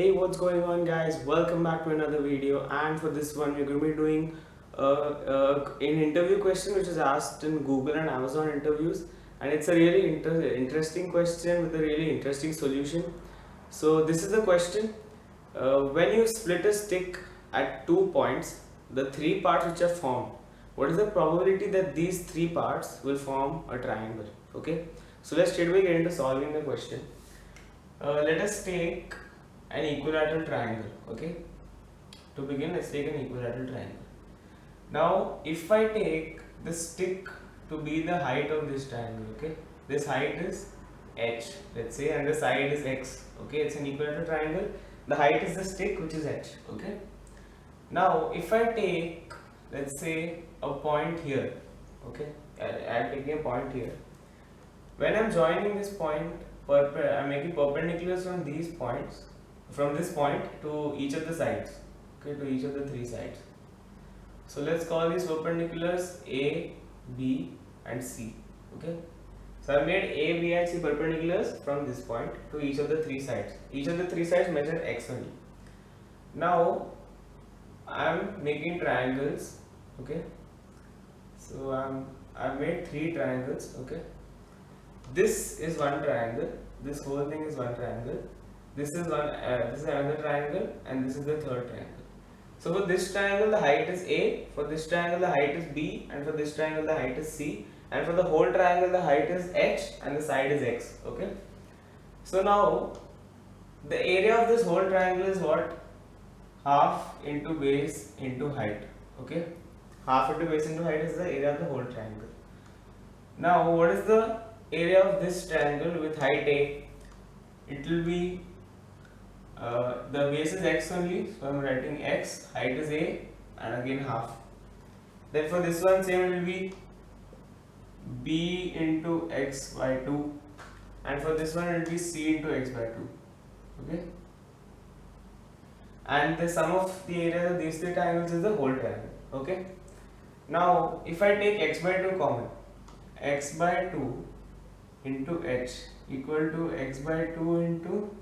Hey, what's going on, guys? Welcome back to another video. And for this one, we're going to be doing an interview question which is asked in Google and Amazon interviews, and it's a really interesting question with a really interesting solution. So this is the question: when you split a stick at 2 points, the three parts which are formed, what is the probability that these three parts will form a triangle? Okay, so let's straightaway get into solving the question. Let us take an equilateral triangle. Okay, to begin, let's take an equilateral triangle. Now if I take the stick to be the height of this triangle, okay, this height is h, let's say, and the side is x. Okay, it's an equilateral triangle. The height is the stick, which is h. Okay, now if I take, let's say, a point here, okay, I'm taking a point here. When I'm joining this point, I'm making perpendiculars from these points, from this point to each of the sides, okay, to each of the three sides. So let's call these perpendiculars A, B and C. Okay, so I made A, B and C perpendiculars from this point to each of the three sides. Each of the three sides measure x only. Now I'm making triangles. Okay, so I've made three triangles. Okay, this is one triangle, this whole thing is one triangle, this is another triangle, and this is the third triangle. So for this triangle the height is A, for this triangle the height is B, and for this triangle the height is C, and for the whole triangle the height is h and the side is x. Okay, so now the area of this whole triangle is what? Half into base into height. Okay, half into base into height is the area of the whole triangle. Now what is the area of this triangle with height A? It will be the base is x only, so I'm writing x, height is A, and again half. Then for this one, same, it will be B into x by 2, and for this one it will be C into x by 2. Okay, and the sum of the area of these three triangles is the whole triangle. Okay, now if I take x by 2 common, x by 2 into h equal to x by 2 into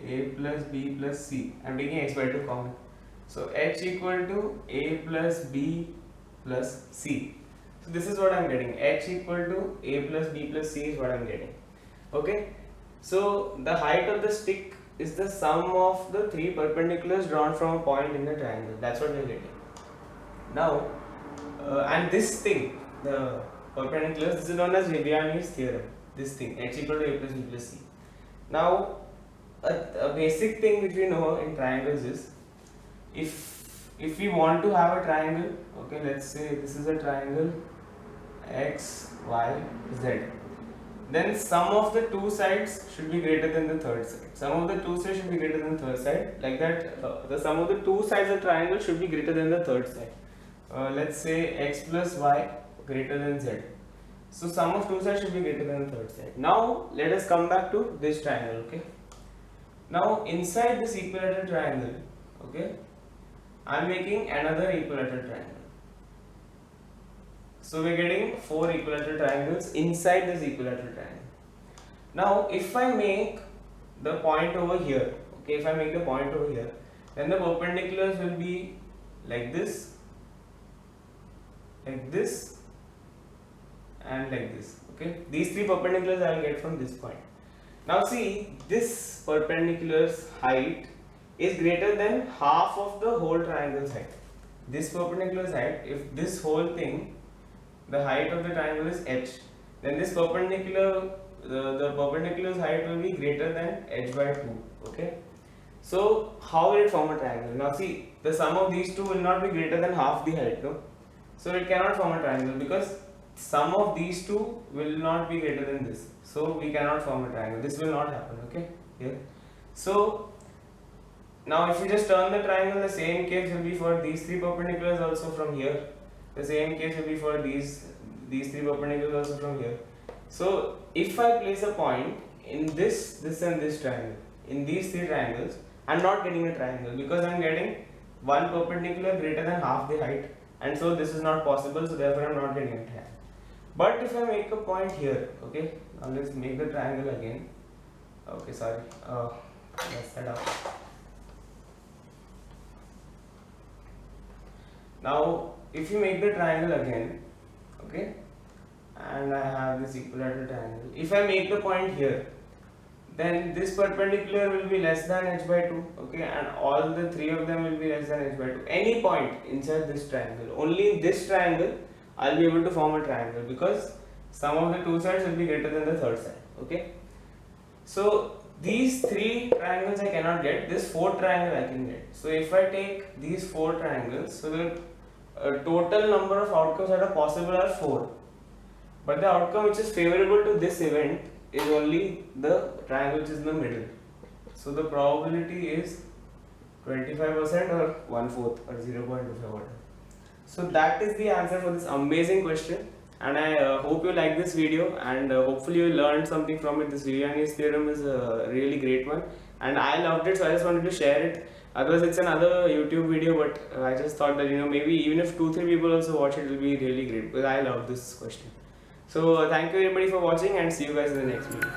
a plus b plus c. I'm taking x by 2 common, so h equal to a plus b plus c. So this is what I'm getting, h equal to a plus b plus c is what I'm getting. Okay, so the height of the stick is the sum of the three perpendiculars drawn from a point in the triangle. That's what we're getting. Now and this thing, the perpendiculars, this is known as Viviani's theorem. This thing, h equal to a plus b plus c. Now a basic thing which we know in triangles is, if we want to have a triangle, okay, let's say this is a triangle x, y, z, then sum of the two sides should be greater than the third side. Sum of the two sides should be greater than the third side. Like that, the sum of the two sides of the triangle should be greater than the third side. Let's say x plus y greater than z. So sum of two sides should be greater than the third side. Now let us come back to this triangle. Okay, now inside this equilateral triangle, okay, I am making another equilateral triangle. So we are getting four equilateral triangles inside this equilateral triangle. Now if I make the point over here, okay, if I make the point over here, then the perpendiculars will be like this, and like this. Okay, these three perpendiculars I will get from this point. Now see, this perpendicular's height is greater than half of the whole triangle's height. This perpendicular's height, if this whole thing, the height of the triangle is h, then this perpendicular, the perpendicular's height will be greater than h by 2. Okay, so how will it form a triangle? Now see, the sum of these two will not be greater than half the height, no? So it cannot form a triangle because sum of these two will not be greater than this. So we cannot form a triangle. This will not happen. Okay, here. So now if you just turn the triangle, the same case will be for these three perpendiculars also from here. The same case will be for these three perpendiculars also from here. So if I place a point in this and this triangle, in these three triangles, I'm not getting a triangle because I'm getting one perpendicular greater than half the height, and so this is not possible, so therefore I'm not getting a triangle. But if I make a point here, okay, now let's make the triangle again. Okay, sorry, That's that out. Now, if you make the triangle again, okay, and I have this equilateral triangle. If I make the point here, then this perpendicular will be less than h by 2, okay, and all the three of them will be less than h by 2. Any point inside this triangle, only in this triangle I'll be able to form a triangle, because sum of the two sides will be greater than the third side, okay. So these three triangles I cannot get, this fourth triangle I can get. So if I take these four triangles, so the total number of outcomes that are possible are 4, but the outcome which is favorable to this event is only the triangle which is in the middle. So the probability is 25% or 1/4 or 0.25 whatever. So that is the answer for this amazing question, and I hope you like this video, and hopefully you learned something from it. This Viviani's theorem is a really great one, and I loved it, so I just wanted to share it. Otherwise it's another YouTube video, but I just thought that maybe even if 2-3 people also watch it, it will be really great, because I love this question. So thank you everybody for watching, and see you guys in the next video.